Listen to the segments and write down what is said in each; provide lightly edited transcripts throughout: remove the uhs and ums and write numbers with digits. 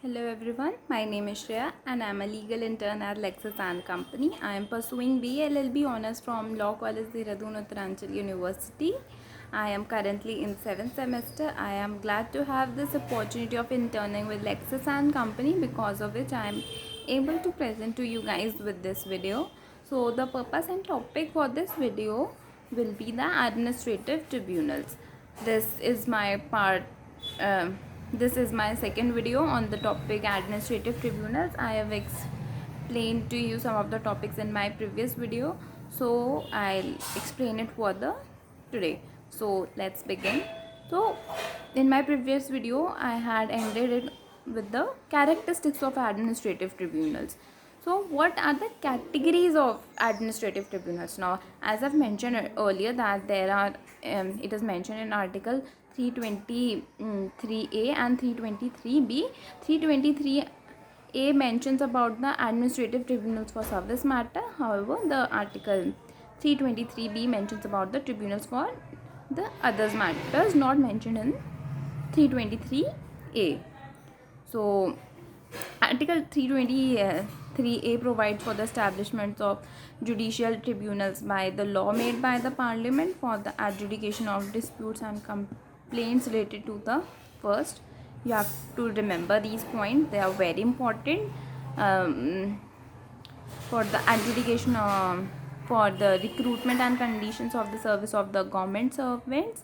Hello everyone, my name is Shreya and I am a legal intern at Lexis and Company. I am pursuing BLLB honors from Law College Dehradun Uttaranchal University. I am currently in 7th semester. I am glad to have this opportunity of interning with Lexis and Company, because of which I am able to present to you guys with this video. So the purpose and topic for this video will be the administrative tribunals. This is my part. This is my second video on the topic administrative tribunals. I have explained to you some of the topics in my previous video, so I'll explain it further today. So let's begin. So in my previous video I had ended it with the characteristics of administrative tribunals. So what are the categories of administrative tribunals? Now, as I've mentioned earlier, that there are it is mentioned in article 323A and 323B. 323A mentions about the administrative tribunals for service matter. However, the article 323B mentions about the tribunals for the others matters not mentioned in 323A. So Article 323A provides for the establishment of judicial tribunals by the law made by the Parliament for the adjudication of disputes and complaints related to the first. You have to remember these points, they are very important for the adjudication for the recruitment and conditions of the service of the government servants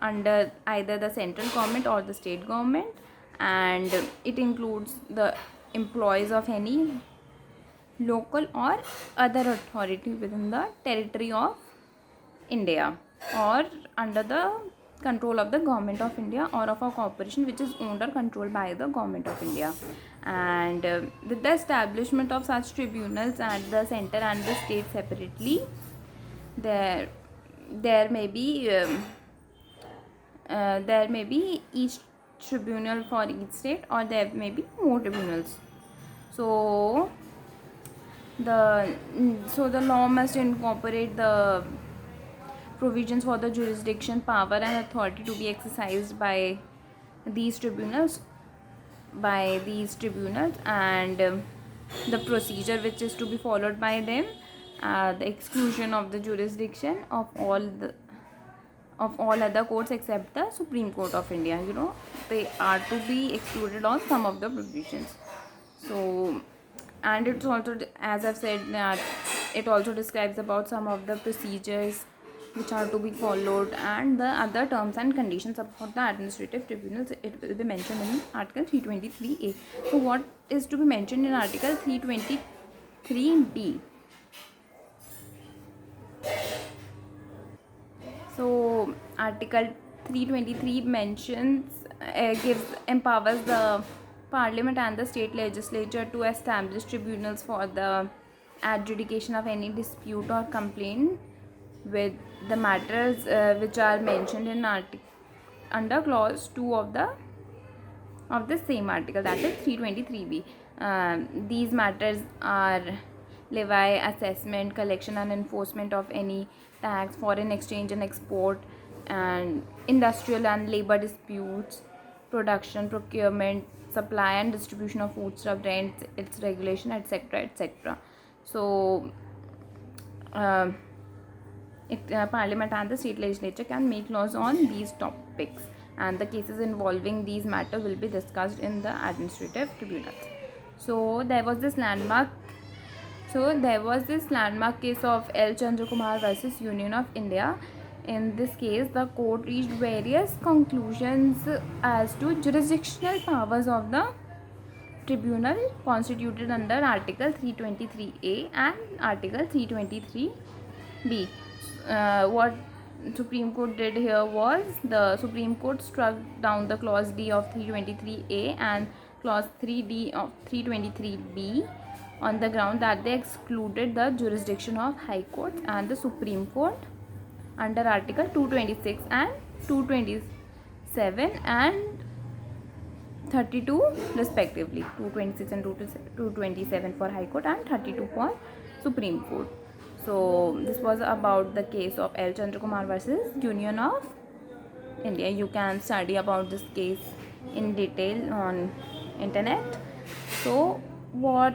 under either the central government or the state government, and it includes the employees of any local or other authority within the territory of India or under the control of the government of India or of a corporation which is owned or controlled by the government of India. And with the establishment of such tribunals at the center and the state separately, there may be each tribunal for each state, or there may be more tribunals. So the law must incorporate the provisions for the jurisdiction, power and authority to be exercised by these tribunals and the procedure which is to be followed by them, the exclusion of the jurisdiction of all other courts except the Supreme Court of India. They are to be excluded on some of the provisions. So, and it's also, as I've said, that it also describes about some of the procedures which are to be followed and the other terms and conditions about the administrative tribunals. It will be mentioned in Article 323A. So what is to be mentioned in Article 323B? So Article 323 mentions empowers the Parliament and the state legislature to establish tribunals for the adjudication of any dispute or complaint with the matters which are mentioned in under clause 2 of the same article, that is 323B. These matters are levy, assessment, collection and enforcement of any tax, foreign exchange and export, and industrial and labor disputes, production, procurement, supply and distribution of foodstuff, rent, its regulation, etc. etc. So Parliament and the state legislature can make laws on these topics, and the cases involving these matters will be discussed in the administrative tribunals. So there was this landmark case of L. Chandrakumar versus Union of India. In this case, the court reached various conclusions as to jurisdictional powers of the tribunal constituted under Article 323A and Article 323B. What Supreme Court did here was, the Supreme Court struck down the clause D of 323A and clause 3D of 323B on the ground that they excluded the jurisdiction of High Court and the Supreme Court under Article 226 and 227 and 32 respectively. 226 and 227 for High Court and 32 for Supreme Court. So this was about the case of L. Chandrakumar versus Union of India. You can study about this case in detail internet. So what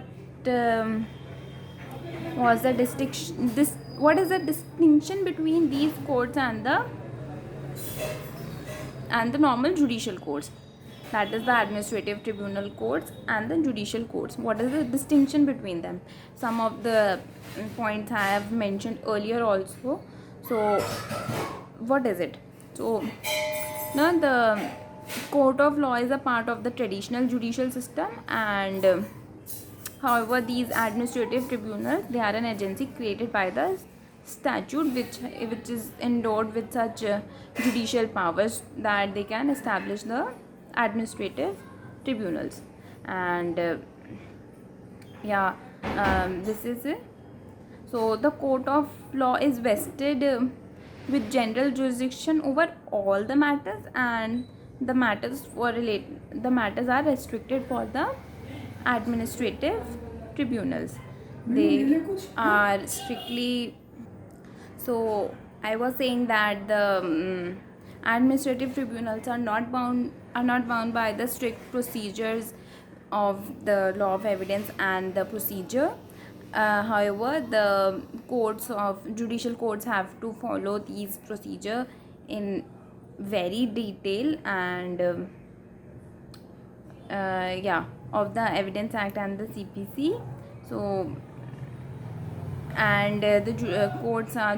was the distinction? What is the distinction between these courts and the normal judicial courts? That is the administrative tribunal courts and the judicial courts. What is the distinction between them? Some of the points I have mentioned earlier also. So what is it? So now the court of law is a part of the traditional judicial system, and however these administrative tribunals, they are an agency created by the statute which is endowed with such judicial powers that they can establish the administrative tribunals. And this is it. So the court of law is vested with general jurisdiction over all the matters, and the matters are restricted for the administrative tribunals. They are strictly. So I was saying that the administrative tribunals are not bound by the strict procedures of the law of evidence and the procedure. However, the judicial courts have to follow these procedure in very detail, and of the Evidence Act and the CPC. So and the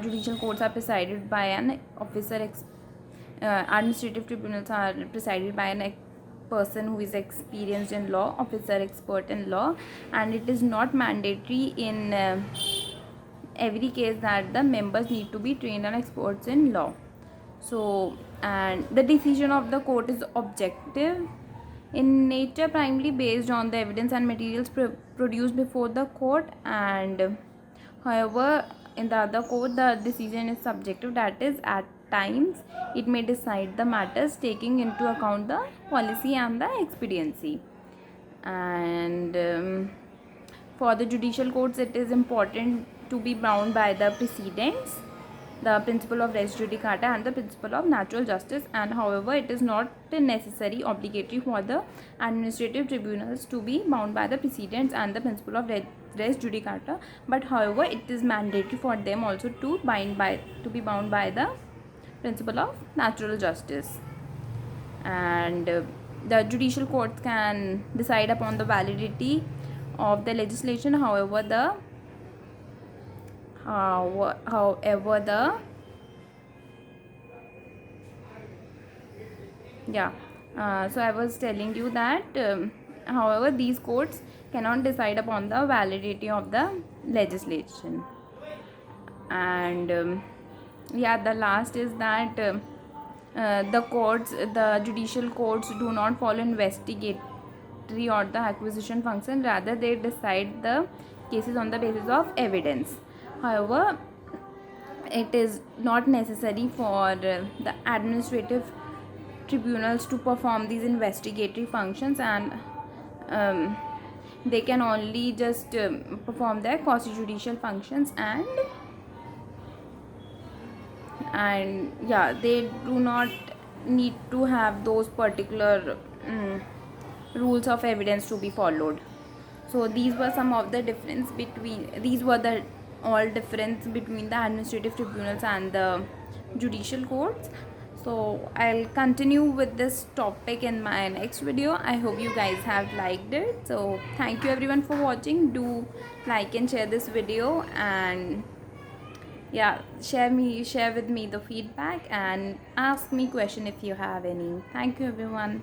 judicial courts are presided by an officer. Administrative tribunals are presided by a person who is experienced in law, officer expert in law, and it is not mandatory in every case that the members need to be trained and experts in law. So, and the decision of the court is objective in nature, primarily based on the evidence and materials produced before the court, and however in the other court the decision is subjective, that is at times it may decide the matters taking into account the policy and the expediency. And for the judicial courts, it is important to be bound by the precedents, the principle of res judicata and the principle of natural justice, and however it is not necessary obligatory for the administrative tribunals to be bound by the precedents and the principle of res judicata, but however it is mandatory for them also to be bound by the principle of natural justice. And the judicial courts can decide upon the validity of the legislation. However, so I was telling you that however these courts cannot decide upon the validity of the legislation. And the last is that the judicial courts do not follow investigatory or the acquisition function, rather they decide the cases on the basis of evidence. However, it is not necessary for the administrative tribunals to perform these investigatory functions, and they can only just perform their quasi-judicial functions, and they do not need to have those particular rules of evidence to be followed. So these were some of the difference between the difference between the administrative tribunals and the judicial courts. So I'll continue with this topic in my next video. I hope you guys have liked it. So thank you everyone for watching. Do like and share this video, and share with me the feedback and ask me question if you have any. Thank you everyone.